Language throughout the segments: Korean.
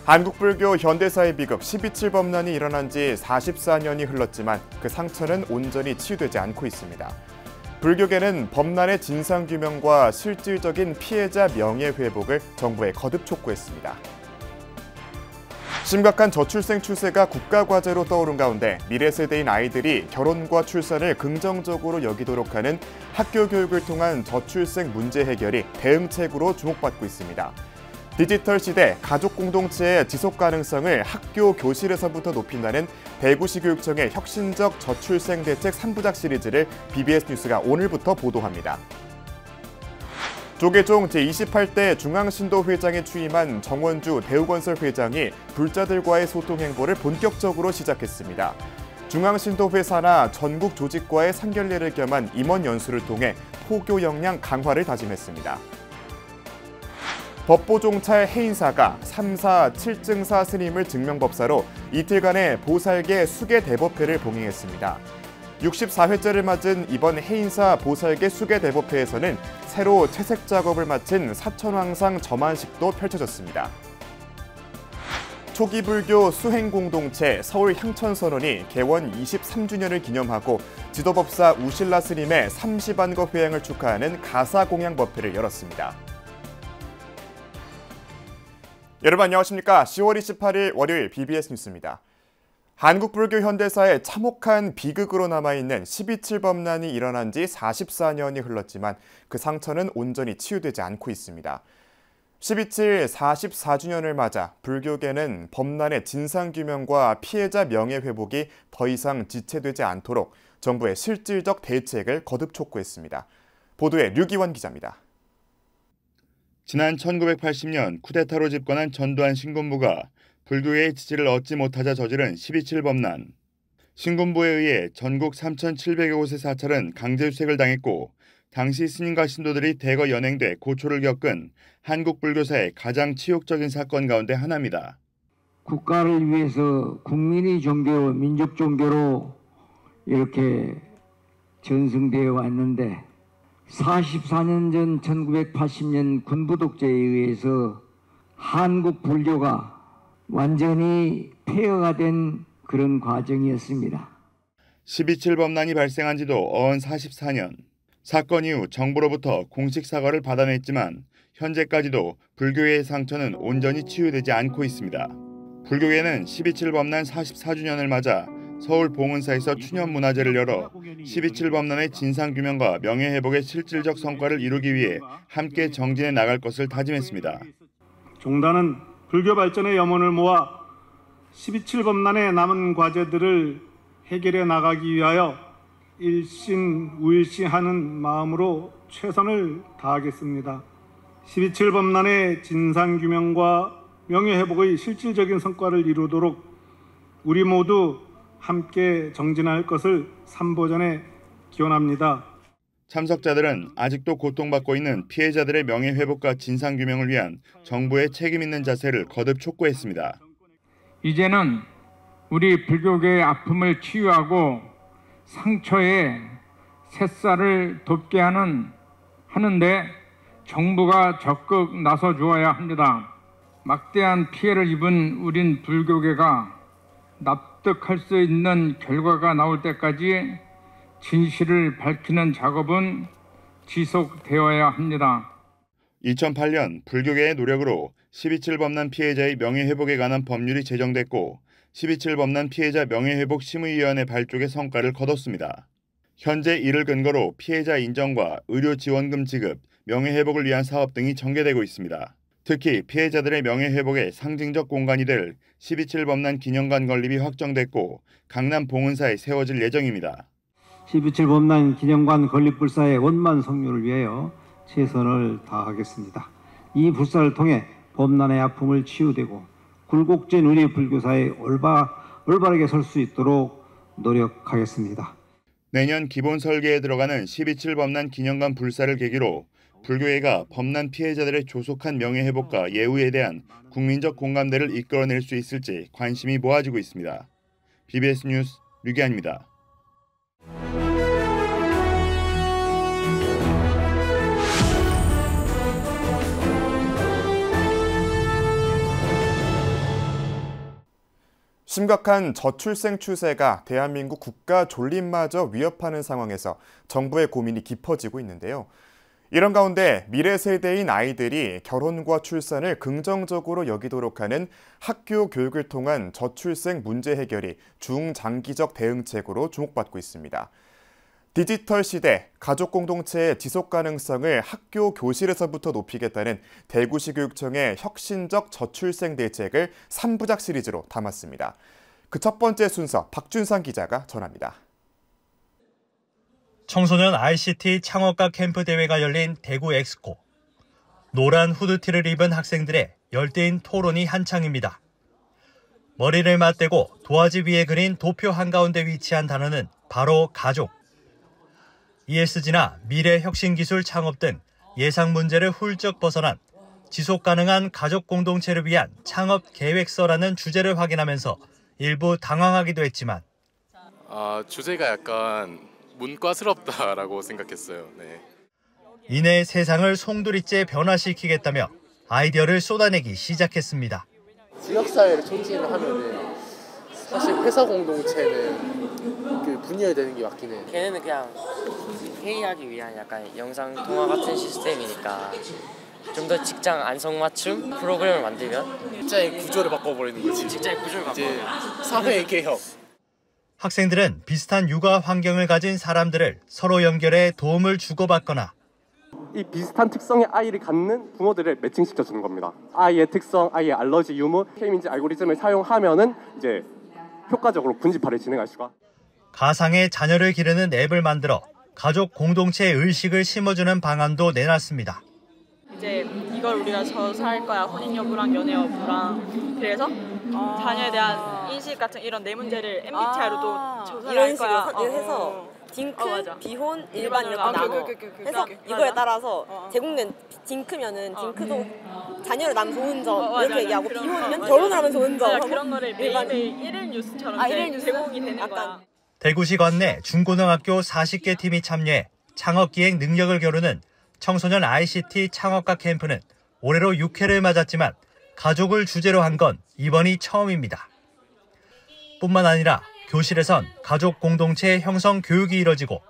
한국불교 현대사의 비극 12.7 범란이 일어난 지 44년이 흘렀지만 그 상처는 온전히 치유되지 않고 있습니다. 불교계는 범란의 진상규명과 실질적인 피해자 명예회복을 정부에 거듭 촉구했습니다. 심각한 저출생 추세가 국가과제로 떠오른 가운데 미래 세대인 아이들이 결혼과 출산을 긍정적으로 여기도록 하는 학교 교육을 통한 저출생 문제 해결이 대응책으로 주목받고 있습니다. 디지털 시대 가족 공동체의 지속 가능성을 학교 교실에서부터 높인다는 대구시 교육청의 혁신적 저출생 대책 3부작 시리즈를 BBS 뉴스가 오늘부터 보도합니다. 조계종 제28대 중앙신도 회장에 취임한 정원주 대우건설 회장이 불자들과의 소통 행보를 본격적으로 시작했습니다. 중앙신도회 산하 전국 조직과의 상견례를 겸한 임원 연수를 통해 포교 역량 강화를 다짐했습니다. 법보종찰 해인사가 3사 7증사 스님을 증명법사로 이틀간의 보살계 수계대법회를 봉행했습니다. 64회째를 맞은 이번 해인사 보살계 수계대법회에서는 새로 채색 작업을 마친 사천왕상 점안식도 펼쳐졌습니다. 초기 불교 수행공동체 서울향천선원이 개원 23주년을 기념하고 지도법사 우실라 스님의 30안거 회양을 축하하는 가사공양법회를 열었습니다. 여러분 안녕하십니까? 10월 28일 월요일 BBS 뉴스입니다. 한국불교 현대사의 참혹한 비극으로 남아있는 12.7 범란이 일어난 지 44년이 흘렀지만 그 상처는 온전히 치유되지 않고 있습니다. 12.7 44주년을 맞아 불교계는 범란의 진상규명과 피해자 명예회복이 더 이상 지체되지 않도록 정부의 실질적 대책을 거듭 촉구했습니다. 보도에 류기원 기자입니다. 지난 1980년 쿠데타로 집권한 전두환 신군부가 불교의 지지를 얻지 못하자 저지른 12.7 범란. 신군부에 의해 전국 3,700여 곳의 사찰은 강제수색을 당했고 당시 스님과 신도들이 대거 연행돼 고초를 겪은 한국 불교사의 가장 치욕적인 사건 가운데 하나입니다. 국가를 위해서 국민의 종교, 민족 종교로 이렇게 전승되어 왔는데 44년 전 1980년 군부 독재에 의해서 한국 불교가 완전히 폐허가 된 그런 과정이었습니다. 12.7 범란이 발생한 지도 어언 44년. 사건 이후 정부로부터 공식 사과를 받아냈지만 현재까지도 불교의 상처는 온전히 치유되지 않고 있습니다. 불교계는 12.7 범란 44주년을 맞아 서울 봉은사에서 추념문화제를 열어 12.7 범란의 진상규명과 명예회복의 실질적 성과를 이루기 위해 함께 정진해 나갈 것을 다짐했습니다. 종단은 불교 발전의 염원을 모아 12.7 범란의 남은 과제들을 해결해 나가기 위하여 일신우일시하는 마음으로 최선을 다하겠습니다. 12.7 범란의 진상규명과 명예회복의 실질적인 성과를 이루도록 우리 모두 함께 정진할 것을 삼보전에 기원합니다. 참석자들은 아직도 고통받고 있는 피해자들의 명예회복과 진상규명을 위한 정부의 책임 있는 자세를 거듭 촉구했습니다. 이제는 우리 불교계의 아픔을 치유하고 상처에 새살을 돋게 하는데 정부가 적극 나서 주어야 합니다. 막대한 피해를 입은 우린 불교계가 납득할 수 있는 결과가 나올 때까지 진실을 밝히는 작업은 지속되어야 합니다. 2008년 불교계의 노력으로 12.7 범란 피해자의 명예회복에 관한 법률이 제정됐고 12.7 범란 피해자 명예회복 심의위원회 발족의 성과를 거뒀습니다. 현재 이를 근거로 피해자 인정과 의료지원금 지급, 명예회복을 위한 사업 등이 전개되고 있습니다. 특히 피해자들의 명예회복의 상징적 공간이 될 12.7 범란 기념관 건립이 확정됐고 강남 봉은사에 세워질 예정입니다. 12.7 범란 기념관 건립 불사의 원만 성료를 위하여 최선을 다하겠습니다. 이 불사를 통해 범란의 아픔을 치유되고 굴곡진 우리 불교사에 올바르게 설 수 있도록 노력하겠습니다. 내년 기본 설계에 들어가는 12.7 범란 기념관 불사를 계기로 불교계가 범란 피해자들의 조속한 명예회복과 예우에 대한 국민적 공감대를 이끌어낼 수 있을지 관심이 모아지고 있습니다. BBS 뉴스 류기환입니다. 심각한 저출생 추세가 대한민국 국가 존립마저 위협하는 상황에서 정부의 고민이 깊어지고 있는데요. 이런 가운데 미래 세대인 아이들이 결혼과 출산을 긍정적으로 여기도록 하는 학교 교육을 통한 저출생 문제 해결이 중장기적 대응책으로 주목받고 있습니다. 디지털 시대, 가족 공동체의 지속 가능성을 학교 교실에서부터 높이겠다는 대구시 교육청의 혁신적 저출생 대책을 3부작 시리즈로 담았습니다. 그 첫 번째 순서 박준상 기자가 전합니다. 청소년 ICT 창업가 캠프 대회가 열린 대구 엑스코. 노란 후드티를 입은 학생들의 열띤 토론이 한창입니다. 머리를 맞대고 도화지 위에 그린 도표 한가운데 위치한 단어는 바로 가족. ESG나 미래 혁신 기술 창업 등 예상 문제를 훌쩍 벗어난 지속 가능한 가족 공동체를 위한 창업 계획서라는 주제를 확인하면서 일부 당황하기도 했지만 주제가 약간 문과스럽다라고 생각했어요. 네. 이내 세상을 송두리째 변화시키겠다며 아이디어를 쏟아내기 시작했습니다. 지역사회를 촉진을 하면은 사실 회사 공동체는 그 분열되는 게 맞긴 해. 걔네는 그냥 회의하기 위한 약간 영상 통화 같은 시스템이니까 좀 더 직장 안성맞춤 프로그램을 만들면 직장의 구조를 바꿔버리는 거지. 직장의 구조를 이제 사회의 개혁. 학생들은 비슷한 육아 환경을 가진 사람들을 서로 연결해 도움을 주고받거나 이 비슷한 특성의 아이를 갖는 부모들을 매칭시켜주는 겁니다. 아이의 특성, 아이의 알러지 유무, K민지 알고리즘을 사용하면은 이제 효과적으로 분집화를 진행할 수가. 가상의 자녀를 기르는 앱을 만들어 가족 공동체의 의식을 심어주는 방안도 내놨습니다. 이제 이걸 우리가 조사할 거야. 혼인 여부랑 연애 여부랑. 그래서 자녀에 대한 인식 같은 이런 네 문제를 MBTI로도 조사를 할 거야. 이런 식으로 해서 딩크, 비혼, 일반 이렇게 나눠. 해서 이거에 따라서 제공된 딩크면은 딩크도 자녀를 낳으면 좋은 점 이렇게 얘기하고 비혼이면 결혼을 하면 좋은 점. 그런 거를 매일매일 일일 뉴스처럼 제공이 되는 거야. 대구시 관내 중고등학교 40개 팀이 참여해 창업기획 능력을 겨루는 청소년 ICT 창업가 캠프는 올해로 6회를 맞았지만 가족을 주제로 한 건 이번이 처음입니다. 뿐만 아니라 교실에선 가족 공동체 형성 교육이 이뤄지고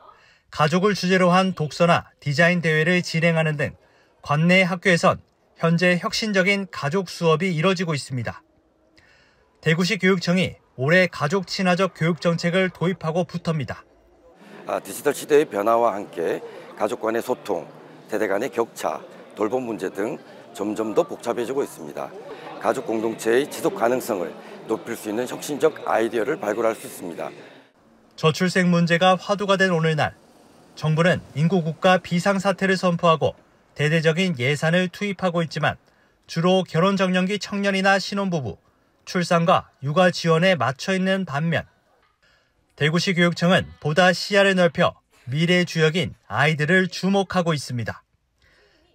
가족을 주제로 한 독서나 디자인 대회를 진행하는 등 관내 학교에선 현재 혁신적인 가족 수업이 이뤄지고 있습니다. 대구시 교육청이 올해 가족 친화적 교육 정책을 도입하고부터입니다. 디지털 시대의 변화와 함께 가족 간의 소통, 세대 간의 격차, 돌봄 문제 등 점점 더 복잡해지고 있습니다. 가족 공동체의 지속 가능성을 높일 수 있는 혁신적 아이디어를 발굴할 수 있습니다. 저출생 문제가 화두가 된 오늘날, 정부는 인구국가 비상사태를 선포하고 대대적인 예산을 투입하고 있지만 주로 결혼정년기 청년이나 신혼부부, 출산과 육아 지원에 맞춰 있는 반면 대구시 교육청은 보다 시야를 넓혀 미래 주역인 아이들을 주목하고 있습니다.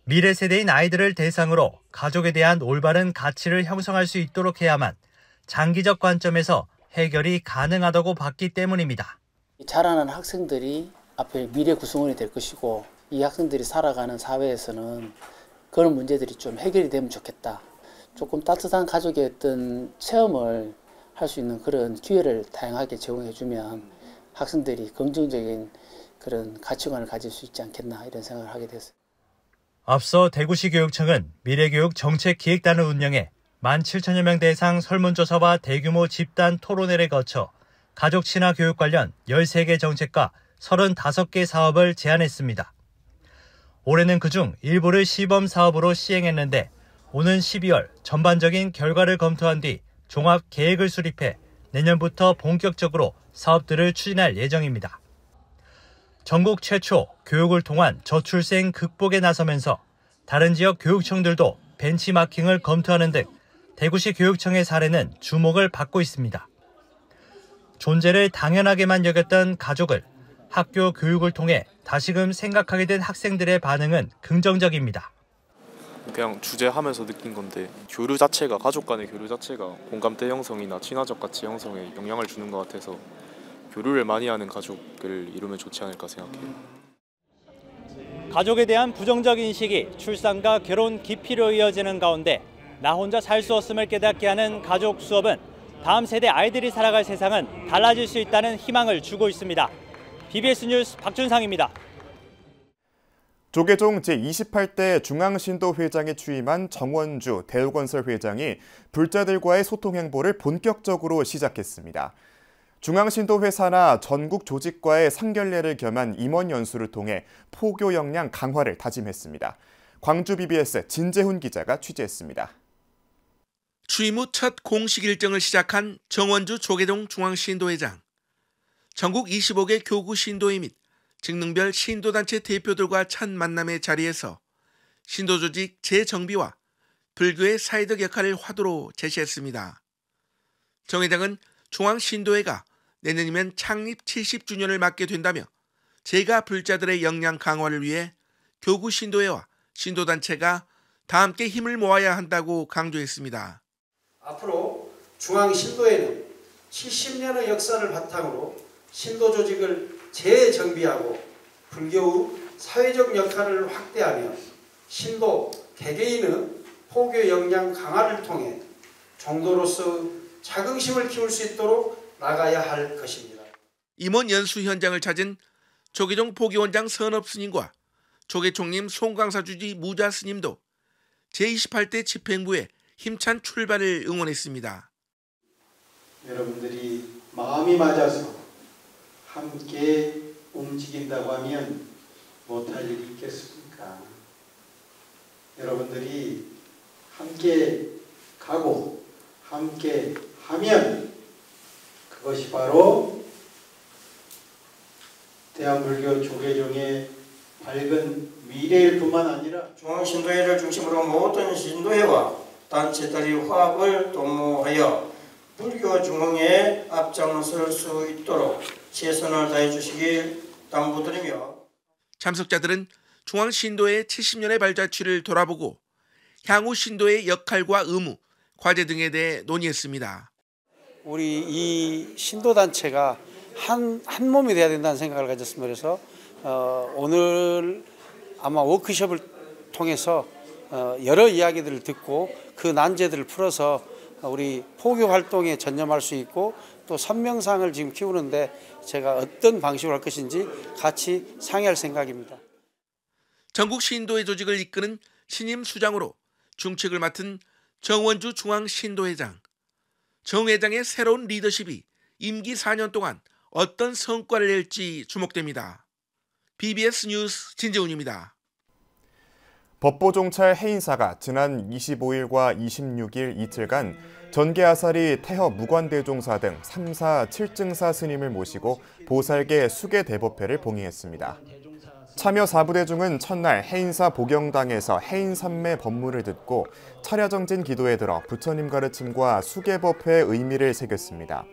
미래 세대인 아이들을 대상으로 가족에 대한 올바른 가치를 형성할 수 있도록 해야만 장기적 관점에서 해결이 가능하다고 봤기 때문입니다. 자라는 학생들이 앞에 미래 구성원이 될 것이고 이 학생들이 살아가는 사회에서는 그런 문제들이 좀 해결이 되면 좋겠다. 조금 따뜻한 가족의 어떤 체험을 할 수 있는 그런 기회를 다양하게 제공해주면 학생들이 긍정적인 그런 가치관을 가질 수 있지 않겠나 이런 생각을 하게 됐어요. 앞서 대구시 교육청은 미래교육 정책기획단을 운영해 17,000여 명 대상 설문조사와 대규모 집단 토론회를 거쳐 가족 친화 교육 관련 13개 정책과 35개 사업을 제안했습니다. 올해는 그중 일부를 시범 사업으로 시행했는데 오는 12월 전반적인 결과를 검토한 뒤 종합 계획을 수립해 내년부터 본격적으로 사업들을 추진할 예정입니다. 전국 최초 교육을 통한 저출생 극복에 나서면서 다른 지역 교육청들도 벤치마킹을 검토하는 등 대구시 교육청의 사례는 주목을 받고 있습니다. 존재를 당연하게만 여겼던 가족을 학교 교육을 통해 다시금 생각하게 된 학생들의 반응은 긍정적입니다. 그냥 주제하면서 느낀 건데 교류 자체가 가족 간의 교류 자체가 공감대 형성이나 친화적 가치 형성에 영향을 주는 것 같아서 교류를 많이 하는 가족을 이루면 좋지 않을까 생각해요. 가족에 대한 부정적 인식이 출산과 결혼 기피로 이어지는 가운데 나 혼자 살 수 없음을 깨닫게 하는 가족 수업은 다음 세대 아이들이 살아갈 세상은 달라질 수 있다는 희망을 주고 있습니다. BBS 뉴스 박준상입니다. 조계종 제28대 중앙신도회장에 취임한 정원주 대우건설 회장이 불자들과의 소통 행보를 본격적으로 시작했습니다. 중앙신도회 산하 전국 조직과의 상견례를 겸한 임원 연수를 통해 포교 역량 강화를 다짐했습니다. 광주 BBS 진재훈 기자가 취재했습니다. 취임 후 첫 공식 일정을 시작한 정원주 조계종 중앙신도회장. 전국 25개 교구 신도회 및 직능별 신도단체 대표들과 첫 만남의 자리에서 신도조직 재정비와 불교의 사회적 역할을 화두로 제시했습니다. 정 회장은 중앙신도회가 내년이면 창립 70주년을 맞게 된다며 재가 불자들의 역량 강화를 위해 교구 신도회와 신도단체가 다 함께 힘을 모아야 한다고 강조했습니다. 앞으로 중앙신도회는 70년의 역사를 바탕으로 신도 조직을 재정비하고 불교의 사회적 역할을 확대하며 신도 개개인의 포교 역량 강화를 통해 종도로서 자긍심을 키울 수 있도록 나가야 할 것입니다. 임원 연수 현장을 찾은 조계종 포교원장 선업스님과 조계총림 송강사주지 무자스님도 제28대 집행부의 힘찬 출발을 응원했습니다. 여러분들이 마음이 맞아서 함께 움직인다고 하면 못할 일이 있겠습니까? 여러분들이 함께 가고 함께 하면 그것이 바로 대한불교 조계종의 밝은 미래일 뿐만 아니라 중앙신도회를 중심으로 모든 신도회와 단체들이 화합을 도모하여 불교 중흥에 앞장설 수 있도록 최선을 다해 주시길 당부드리며 참석자들은 중앙신도의 70년의 발자취를 돌아보고 향후 신도의 역할과 의무, 과제 등에 대해 논의했습니다. 우리 이 신도단체가 한 몸이 돼야 된다는 생각을 가졌습니다. 그래서 오늘 아마 워크숍을 통해서 여러 이야기들을 듣고 그 난제들을 풀어서 우리 포교 활동에 전념할 수 있고 또 선명상을 지금 키우는데 제가 어떤 방식으로 할 것인지 같이 상의할 생각입니다. 전국 신도회 조직을 이끄는 신임 수장으로 중책을 맡은 정원주 중앙신도회장. 정 회장의 새로운 리더십이 임기 4년 동안 어떤 성과를 낼지 주목됩니다. BBS 뉴스 진재훈입니다. 법보종찰 해인사가 지난 25일과 26일 이틀간 전개아사리 태허 무관대종사 등 3사 7증사 스님을 모시고 보살계 수계대법회를 봉행했습니다. 참여 4부대 중은 첫날 해인사 복영당에서 해인삼매 법문을 듣고 철야정진 기도에 들어 부처님 가르침과 수계법회의 의미를 새겼습니다.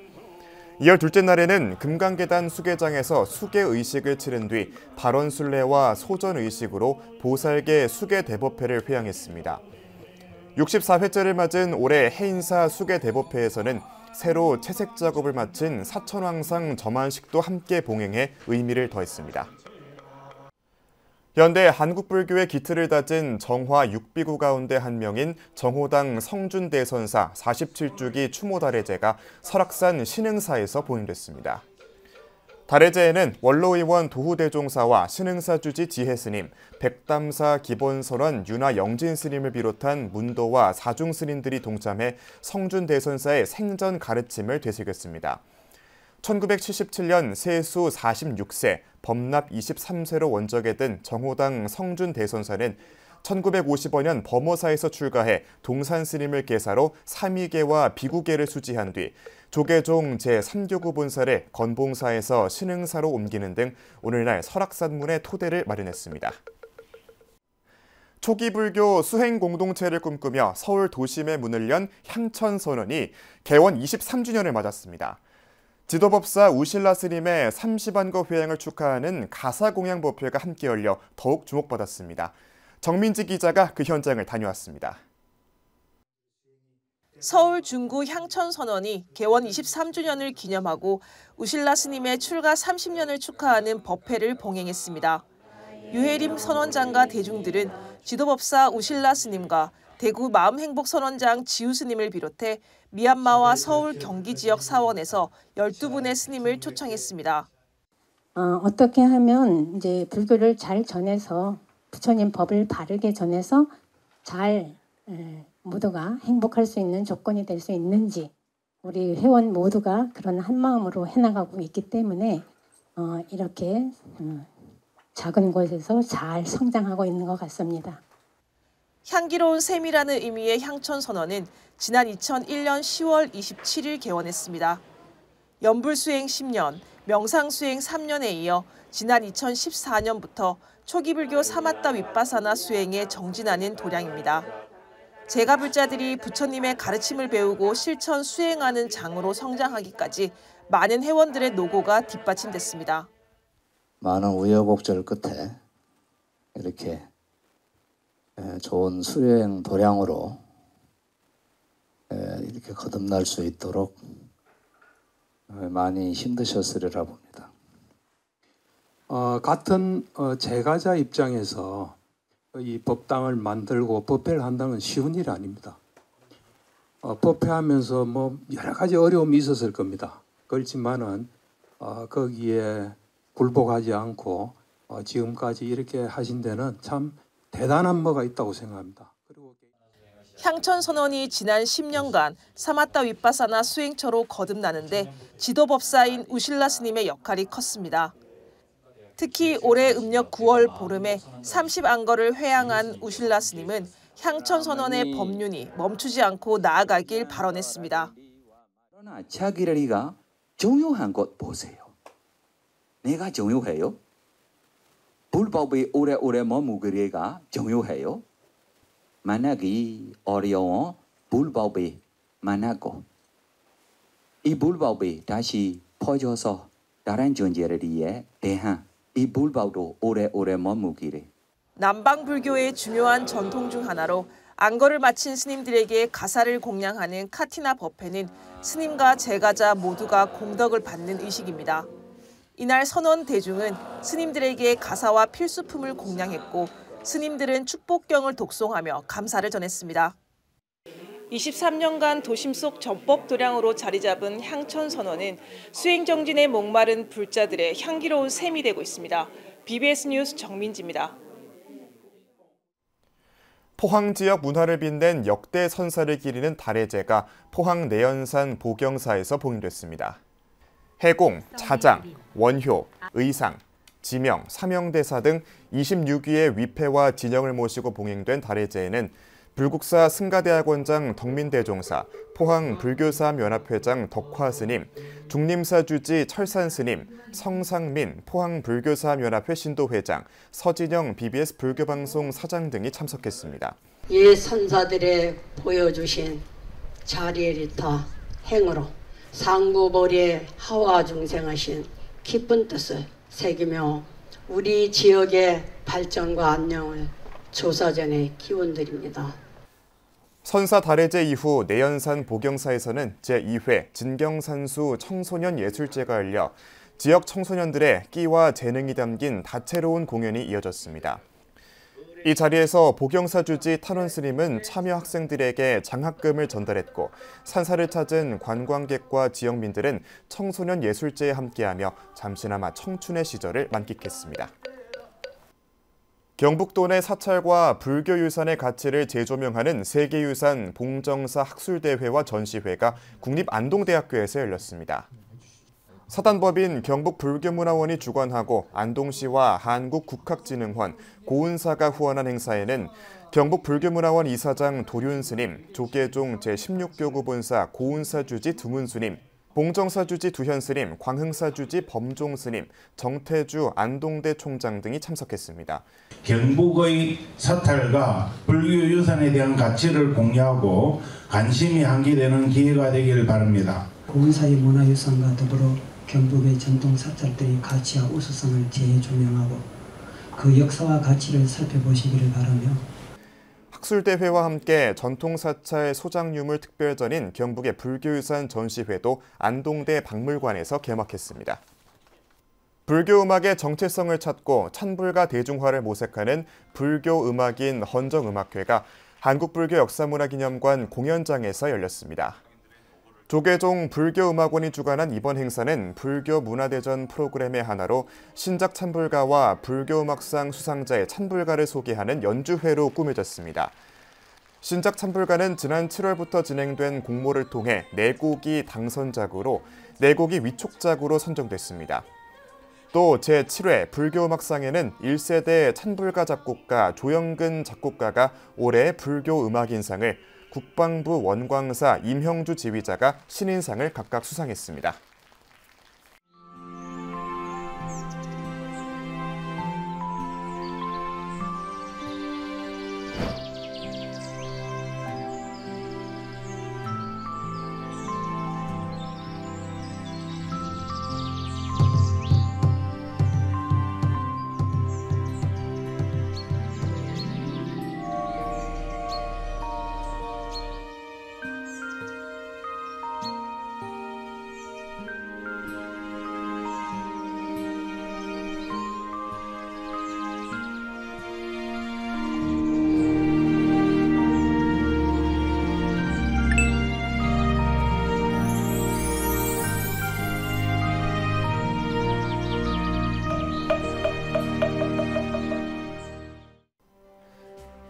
이어 둘째 날에는 금강계단 수계장에서 수계의식을 치른 뒤 발언순례와 소전의식으로 보살계 수계대법회를 회양했습니다. 64회째를 맞은 올해 해인사 수계대법회에서는 새로 채색 작업을 마친 사천왕상 점안식도 함께 봉행해 의미를 더했습니다. 현대 한국불교의 기틀을 다진 정화 6비구 가운데 한 명인 정호당 성준대선사 47주기 추모달해제가 설악산 신흥사에서 봉행됐습니다. 달해제에는 원로의원 도후대종사와 신흥사주지 지혜스님, 백담사 기본선원 윤화영진스님을 비롯한 문도와 사중스님들이 동참해 성준대선사의 생전 가르침을 되새겼습니다. 1977년 세수 46세, 법납 23세로 원적에 든 정호당 성준대선사는 1955년 범어사에서 출가해 동산스님을 계사로 삼위계와 비구계를 수지한 뒤 조계종 제3교구 본사를 건봉사에서 신흥사로 옮기는 등 오늘날 설악산문의 토대를 마련했습니다. 초기 불교 수행 공동체를 꿈꾸며 서울 도심에 문을 연 향천선원이 개원 23주년을 맞았습니다. 지도법사 우실라 스님의 30안거 회양을 축하하는 가사공양 법회가 함께 열려 더욱 주목받았습니다. 정민지 기자가 그 현장을 다녀왔습니다. 서울 중구 향천선원이 개원 23주년을 기념하고 우실라 스님의 출가 30년을 축하하는 법회를 봉행했습니다. 유해림 선원장과 대중들은 지도법사 우실라 스님과 대구 마음행복선원장 지우 스님을 비롯해 미얀마와 서울 경기 지역 사원에서 12분의 스님을 초청했습니다. 어떻게 하면 이제 불교를 잘 전해서 부처님 법을 바르게 전해서 잘 모두가 행복할 수 있는 조건이 될 수 있는지 우리 회원 모두가 그런 한 마음으로 해나가고 있기 때문에 이렇게 작은 곳에서 잘 성장하고 있는 것 같습니다. 향기로운 셈이라는 의미의 향천선원은 지난 2001년 10월 27일 개원했습니다. 연불수행 10년, 명상수행 3년에 이어 지난 2014년부터 초기불교 사마타 윗바사나 수행에 정진하는 도량입니다. 제가불자들이 부처님의 가르침을 배우고 실천 수행하는 장으로 성장하기까지 많은 회원들의 노고가 뒷받침됐습니다. 많은 우여곡절 끝에 이렇게 좋은 수행 도량으로 이렇게 거듭날 수 있도록 많이 힘드셨으리라 봅니다. 같은 제가자 입장에서 이 법당을 만들고 법회를 한다는 건 쉬운 일이 아닙니다. 법회하면서 뭐 여러 가지 어려움이 있었을 겁니다. 그렇지만은 거기에 굴복하지 않고 지금까지 이렇게 하신 데는 참 대단한 뭐가 있다고 생각합니다. 향천선원이 지난 10년간 사마타 윗바사나 수행처로 거듭나는데 지도법사인 우실라 스님의 역할이 컸습니다. 특히 올해 음력 9월 보름에 30안거를 회양한 우실라 스님은 향천선원의 법륜이 멈추지 않고 나아가길 발언했습니다. 그러나 자기가 중요한 것 보세요. 내가 중요해요? 불법이 오래오래 머무르기가 중요해요? 만나기 어려워 불법이 많았고 이 불법이 다시 퍼져서 다른 존재들에 대한 이 불법도 오래오래 머무기를. 남방불교의 중요한 전통 중 하나로 안거를 마친 스님들에게 가사를 공양하는 카티나 법회는 스님과 제가자 모두가 공덕을 받는 의식입니다. 이날 선원 대중은 스님들에게 가사와 필수품을 공양했고 스님들은 축복경을 독송하며 감사를 전했습니다. 23년간 도심 속 전법 도량으로 자리 잡은 향천선원은 수행정진에 목마른 불자들의 향기로운 셈이 되고 있습니다. BBS 뉴스 정민지입니다. 포항 지역 문화를 빛낸 역대 선사를 기리는 달해제가 포항 내연산 보경사에서 봉인됐습니다. 해공, 자장, 원효, 의상, 지명, 사명대사 등 26위의 위패와 진영을 모시고 봉행된 달해제에는 불국사 승가대학원장 덕민대종사, 포항불교사암연합회장 덕화스님, 중림사주지 철산스님, 성상민 포항불교사암연합회 신도회장, 서진영 BBS 불교방송 사장 등이 참석했습니다. 이 선사들의 보여주신 자리에리타 행으로 상부벌이에 하와 중생하신 깊은 뜻을 새기며 우리 지역의 발전과 안녕을 조사전에 기원드립니다. 선사 달해제 이후 내연산 보경사에서는 제2회 진경산수 청소년 예술제가 열려 지역 청소년들의 끼와 재능이 담긴 다채로운 공연이 이어졌습니다. 이 자리에서 보경사 주지 탄원 스님은 참여 학생들에게 장학금을 전달했고 산사를 찾은 관광객과 지역민들은 청소년 예술제에 함께하며 잠시나마 청춘의 시절을 만끽했습니다. 경북도 내 사찰과 불교유산의 가치를 재조명하는 세계유산 봉정사 학술대회와 전시회가 국립안동대학교에서 열렸습니다. 사단법인 경북불교문화원이 주관하고 안동시와 한국국학진흥원, 고은사가 후원한 행사에는 경북불교문화원 이사장 도륜스님, 조계종 제16교구 본사 고은사주지 두문스님, 봉정사주지 두현스님, 광흥사주지 범종스님, 정태주 안동대 총장 등이 참석했습니다. 경북의 사찰과 불교유산에 대한 가치를 공유하고 관심이 환기되는 기회가 되길 바랍니다. 고은사의 문화유산과 더불어 경북의 전통 사찰들의 가치와 우수성을 재조명하고 그 역사와 가치를 살펴보시기를 바라며 학술대회와 함께 전통사찰 소장유물 특별전인 경북의 불교유산 전시회도 안동대 박물관에서 개막했습니다. 불교음악의 정체성을 찾고 찬불과 대중화를 모색하는 불교음악인 헌정음악회가 한국불교역사문화기념관 공연장에서 열렸습니다. 조계종 불교음악원이 주관한 이번 행사는 불교문화대전 프로그램의 하나로 신작 찬불가와 불교음악상 수상자의 찬불가를 소개하는 연주회로 꾸며졌습니다. 신작 찬불가는 지난 7월부터 진행된 공모를 통해 4곡이 당선작으로 4곡이 위촉작으로 선정됐습니다. 또 제7회 불교음악상에는 1세대 찬불가 작곡가 조영근 작곡가가 올해의 불교음악인상을, 국방부 원광사 임형주 지휘자가 신인상을 각각 수상했습니다.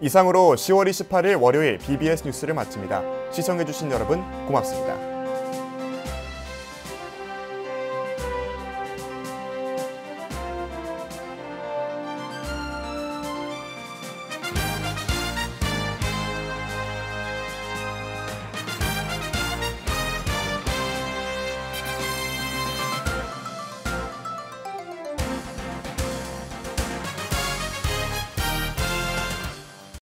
이상으로 10월 28일 월요일 BBS 뉴스를 마칩니다. 시청해주신 여러분 고맙습니다.